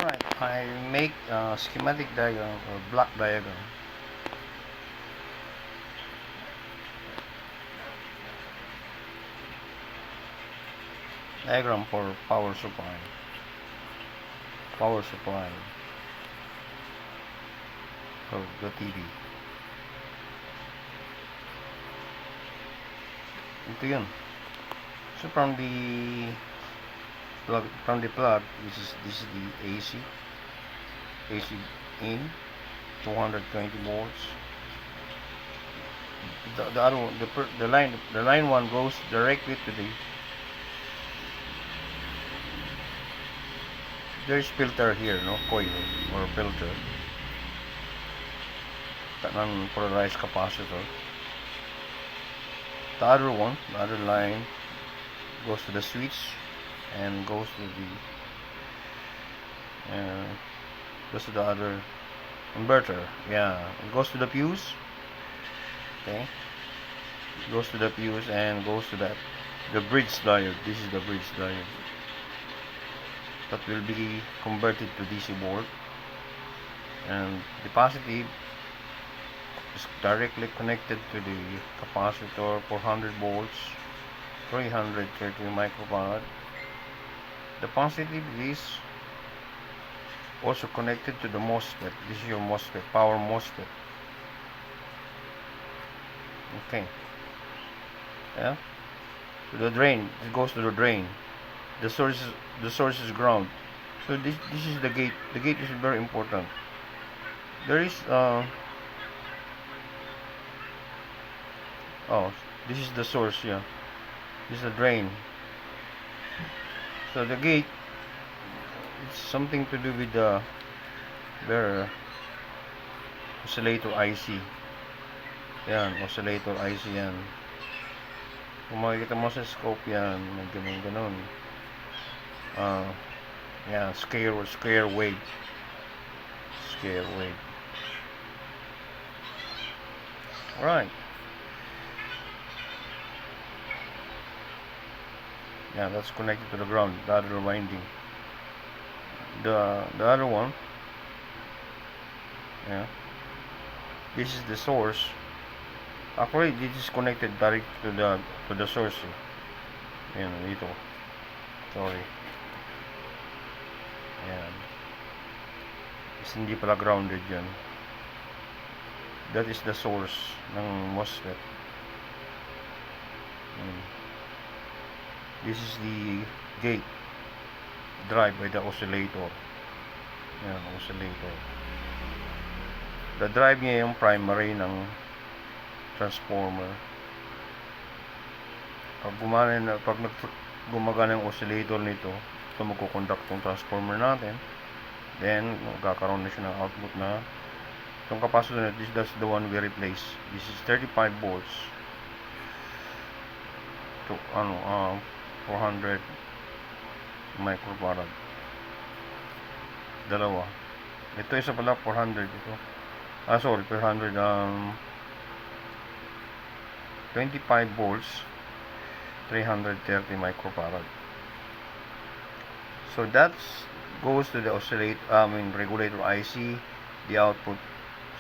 Alright, I make a schematic diagram or block diagram. Diagram for power supply. Power supply. For the TV. Ito yun. So from the plug, this is the AC in 220 volts. The other one, the line one goes directly to the. There's filter here, no coil or filter. Non-polarized capacitor. The other one, the other line, goes to the switch and goes to the other inverter. Yeah, it goes to the fuse. Okay, it goes to the fuse and goes to the bridge diode. This is the bridge diode that will be converted to DC board, and the positive is directly connected to the capacitor, 400 volts, 330 microfarad. The positive is also connected to the MOSFET. This is your MOSFET, power MOSFET. Okay. Yeah. To the drain. It goes to the drain. The source is ground. So this is the gate. The gate is very important. There is this is the source. Yeah. This is the drain. So the gate, it's something to do with their oscillator IC. Yan, oscillator IC yan. Kung makikita mo sa scope yan, ganun. Yeah, square wave. Square wave. Alright. Yeah, that's connected to the ground, the other winding. The other one, yeah, this is the source. Actually, this is connected direct to the source. Yan, dito. Sorry. Ayan. Is hindi pala grounded yan. That is the source ng MOSFET. This is the gate drive by the oscillator. Yan, oscillator. The drive niya yung primary ng transformer. Pag gumagana yung oscillator nito, ito magkukonduct yung transformer natin, then magkakaroon na siya ng output na itong capacitor na that's the one we replace. This is 35 volts to 400 microfarad. Dalawa. Ito isa pala 400 ito. 400 25 volts, 330 microfarad. So that goes to the regulator IC. The output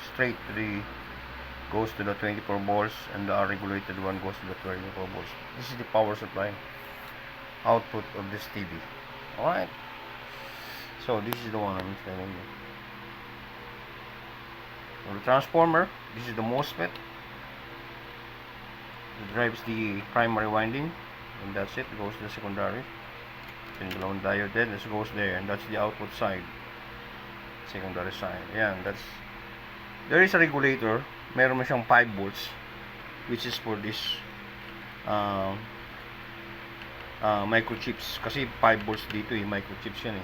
straight to goes to the 24 volts, and the regulated one goes to the 24 volts. This is the power supply output of this TV. Alright. So this is the one I'm telling you. So the transformer, this is the MOSFET. It drives the primary winding, and that's it. It goes to the secondary. Then the lone diode, then it goes there, and that's the output side, secondary side. Yeah, there is a regulator. Meron mo siyang 5 volts, which is for this microchips. Kasi 5 volts dito microchips yan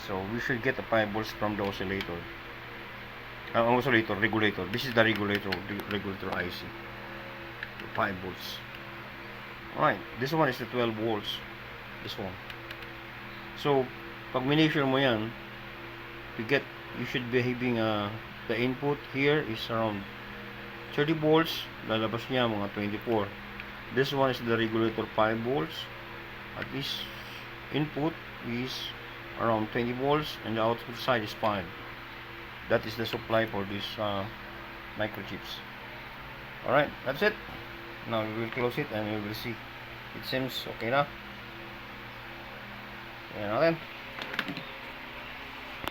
So we should get the 5 volts from the oscillator. Regulator. This is the regulator IC. 5 volts. Alright, this one is the 12 volts. This one. So, pag measure mo yan, you should be having the input here is around 30 volts. Lalabas niya mga 24. This one is the regulator 5 volts. At this input is around 20 volts, and the output side is 5. That is the supply for this microchips. Alright, that's it. Now we will close it and we will see. It seems okay na. Ayan natin.